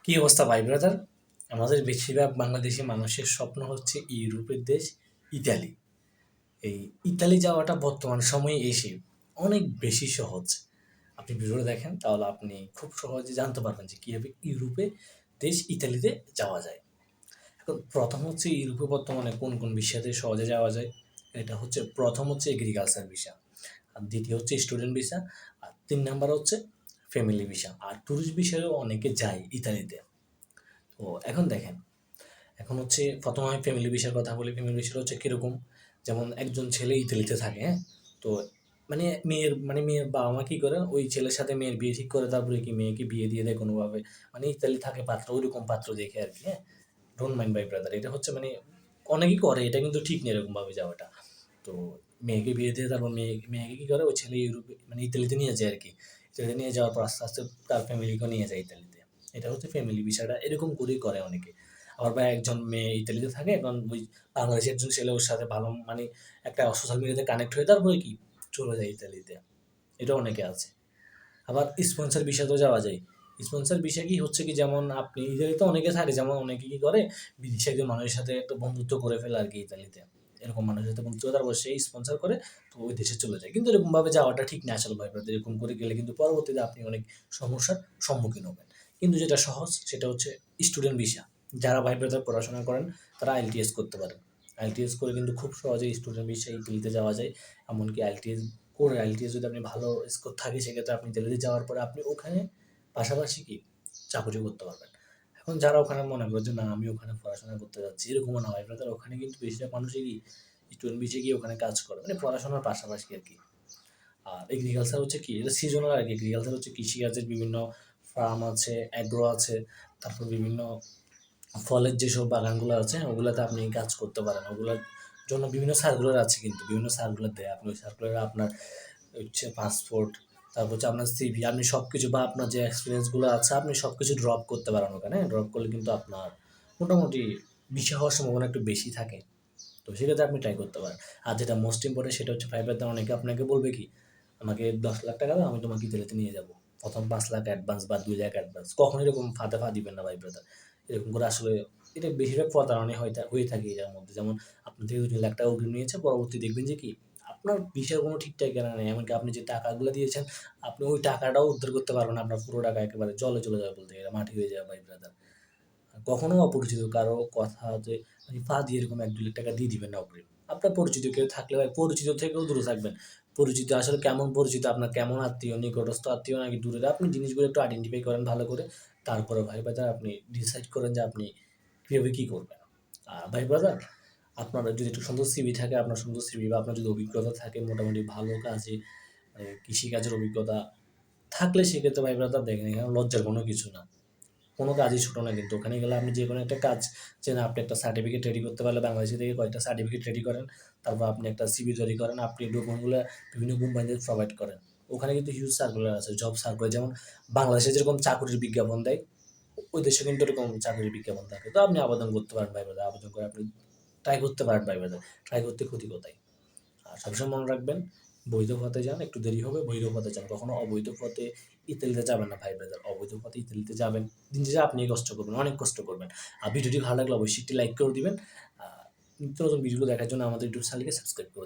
কি অবস্থা ভাই ব্রাদার? আমাদের বেশিরভাগ বাংলাদেশি মানুষের স্বপ্ন হচ্ছে ইউরোপের দেশ ইতালি। এই ইতালি যাওয়াটা বর্তমান সময়ে এসে অনেক বেশি সহজ। আপনি ভিডিওটা দেখেন তাহলে আপনি খুব সহজে জানতে পারবেন যে কীভাবে ইউরোপে দেশ ইতালিতে যাওয়া যায়। এখন প্রথম হচ্ছে ইউরোপে বর্তমানে কোন কোন ভিসাতে সহজে যাওয়া যায়। এটা হচ্ছে প্রথম হচ্ছে এগ্রিকালচার ভিসা, আর দ্বিতীয় হচ্ছে স্টুডেন্ট ভিসা, আর ৩ নাম্বার হচ্ছে ফ্যামিলি ভিসা। আর ট্যুরিস্ট ভিসায়ও অনেকে যায় ইতালিতে। তো এখন দেখেন, এখন হচ্ছে প্রথমে আমি ফ্যামিলি ভিসার কথা বলি। ফ্যামিলি ভিসাটা হচ্ছে কীরকম, যেমন একজন ছেলে ইতালিতে থাকে, হ্যাঁ? তো মেয়ের বাবা মা কী করে, ওই ছেলের সাথে মেয়ের বিয়ে ঠিক করে তারপরে কি মেয়েকে বিয়ে দিয়ে দেয় কোনোভাবে। মানে ইতালি থাকে পাত্র, ওইরকম পাত্র দেখে আর কি, হ্যাঁ? ডোন্ট মাইন্ড মাই ব্রাদার, এটা হচ্ছে অনেকেই করে, এটা কিন্তু ঠিক নেই এরকমভাবে যাওয়াটা। তো মেয়েকে বিয়ে দিয়ে তারপর মেয়েকে কী করে, ওই ছেলে ইউরোপে ইতালিতে নিয়ে যায় আর কি। ইতালিতে নিয়ে যাওয়ার পর আস্তে আস্তে তার ফ্যামিলিকেও নিয়ে যায় ইতালিতে। এটা হচ্ছে ফ্যামিলি ভিসাটা, এরকম করেই করে অনেকে। আবার বা একজন মেয়ে ইতালিতে থাকে, এখন ওই বাংলাদেশের একজন ছেলে ওর সাথে ভালো একটা সোশ্যাল মিডিয়াতে কানেক্ট হয়ে তারপরে কি চলে যায় ইতালিতে। এটা অনেকে আছে। আবার স্পন্সর ভিসাতেও যাওয়া যায়। স্পন্সর ভিসা কি হচ্ছে কি, যেমন আপনি ইতালিতে অনেকে থাকে, যেমন অনেকে কি করে বিদেশি একজন মানুষের সাথে একটা বন্ধুত্ব করে ফেলে আর কি ইতালিতে। এরকম মানুষের সাথে বন্ধুত্ব করে তারপর সেই স্পন্সর করে তো ওই দেশে চলে যায়। কিন্তু এরকমভাবে যাওয়াটা ঠিক না আসলে ভাই ব্রাদার। এরকম করে গেলে কিন্তু পরবর্তীতে আপনি অনেক সমস্যার সম্মুখীন হবেন। কিন্তু যেটা সহজ সেটা হচ্ছে স্টুডেন্ট ভিসা। যারা ভাই ব্রাদার পড়াশোনা করেন তারা আইএলটিএস করতে পারেন। আইএলটিএস করে কিন্তু খুব সহজেই স্টুডেন্ট ভিসা ইতালিতে যাওয়া যায়। এমনকি আইএলটিএস যদি আপনি ভালো স্কোর থাকে সেক্ষেত্রে আপনি ইতালিতে যাওয়ার পরে আপনি ওখানে পাশাপাশি কি চাকরি করতে পারবেন। এখন যারা ওখানে মনে করে যে না আমি ওখানে পড়াশোনা করতে যাচ্ছি, এরকমও না ভাই ব্রাদার। ওখানে কিন্তু বেশিরভাগ মানুষই কি স্টুডেন্ট ভিসা গিয়ে ওখানে কাজ করে, পড়াশোনার পাশাপাশি আর কি। আর এগ্রিকালচার হচ্ছে কি, এটা সিজনাল আর কি। এগ্রিকালচার হচ্ছে কৃষিকাজের বিভিন্ন ফার্ম আছে, অ্যাগ্রো আছে, তারপর বিভিন্ন ফলের যেসব বাগানগুলো আছে ওগুলাতে আপনি কাজ করতে পারেন। ওগুলোর জন্য বিভিন্ন সার্কুলার আছে, কিন্তু বিভিন্ন সার্কুলার দেয়। আপনি ওই সার্কুলারে আপনার হচ্ছে পাসপোর্ট, তারপর হচ্ছে আপনার সিভি, আপনি সব কিছু বা আপনার যে এক্সপিরিয়েন্সগুলো আছে আপনি সব কিছু ড্রপ করতে পারেন ওখানে। ড্রপ করলে কিন্তু আপনার মোটামুটি ভিসা হওয়ার সম্ভাবনা একটু বেশি থাকে। তো সেক্ষেত্রে আপনি ট্রাই করতে পারেন। আর যেটা মোস্ট ইম্পর্টেন্ট সেটা হচ্ছে ফাইবার দাম। অনেকে আপনাকে বলবে কি, আমাকে 10 লাখ টাকা দাও, আমি তোমাকে ইতালিতে নিয়ে যাবো। প্রথম 5 লাখ অ্যাডভান্স বা 2 লাখ অ্যাডভান্স। কখনো এরকম ফাঁদে পা দিবেন না ভাই ব্রাদার। এরকম করে আসলে এটা বেশিরভাগ প্রতারণা হয়ে থাকে এটার মধ্যে। যেমন আপনার থেকে 2 লাখ টাকা অগ্রিম নিয়েছে, পরবর্তী দেখবেন যে কি আপনার ভিসার কোনো ঠিকঠাক জানা নেই। এমনকি আপনি যে টাকাগুলো দিয়েছেন আপনি ওই টাকাটাও উদ্ধার করতে পারবেন না। আপনার পুরো টাকা একেবারে জলে চলে যাবে, বলতে গেলে মাটি হয়ে যাবে ভাই ব্রাদার। কখনো অপরিচিত কারো কথাতে পা দিয়ে এরকম 1-2 লাখ টাকা দিয়ে দিবেন না অগ্রিম। আপনার পরিচিত কেউ থাকলে ভাই পরিচিত থেকেও দূরে থাকবেন। পরিচিত আসলে কেমন পরিচিত, আপনার কেমন আত্মীয়, নিকটস্থ আত্মীয় নাকি দূরের, আপনি জিনিসগুলো একটু আইডেন্টিফাই করেন ভালো করে। তারপরে ভাই ব্রাদার আপনি ডিসাইড করেন যে আপনি কীভাবে কী করবেন। আর ভাই ব্রাদার, আপনার যদি একটু সুন্দর সিভি থাকে, আপনার সুন্দর সিভি বা আপনার যদি অভিজ্ঞতা থাকে মোটামুটি ভালো কাজে, কৃষিকাজের অভিজ্ঞতা থাকলে সেক্ষেত্রে ভাই ব্রাদার দেখেন, এখানে লজ্জার কোনো কিছু না। কোনো কাজই ছোটো না, কিন্তু ওখানে গেলে আপনি যে কোনো একটা কাজ, যে না আপনি একটা সার্টিফিকেট রেডি করতে পারলে বাংলাদেশ থেকে কয়েকটা সার্টিফিকেট রেডি করেন, তারপর আপনি একটা সিভি তৈরি করেন, আপনি ডকুমেন্টগুলো বিভিন্ন কোম্পানিদের প্রোভাইড করেন। ওখানে কিন্তু হিউজ সার্কুলার আছে, জব সার্কুলার। যেমন বাংলাদেশে যেরকম চাকরির বিজ্ঞাপন দেয়, ওই দেশে কিন্তু এরকম চাকরির বিজ্ঞাপন থাকে। তো আপনি আবেদন করতে পারেন ভাই ব্রাদার, আবেদন করে আপনি ট্রাই করতে পারেন ভাই ব্রাদার। ট্রাই করতে ক্ষতি কোথায়? আর সবসময় মনে রাখবেন, বৈধ পথে যান, একটু দেরি হবে, বৈধ পথে যান। কখনো অবৈধ পথে ইতালিতে যাবেন না ভাই ব্রাদার। অবৈধ পথে ইতালিতে যাবেন, দিন শেষে আপনিই কষ্ট করবেন, অনেক কষ্ট করবেন। আর ভিডিওটি ভালো লাগলে অবশ্যই একটি লাইক করে দিবেন। নিত্য নতুন ভিডিওগুলো দেখার জন্য আমাদের ইউটিউব চ্যানেলকে সাবস্ক্রাইব করে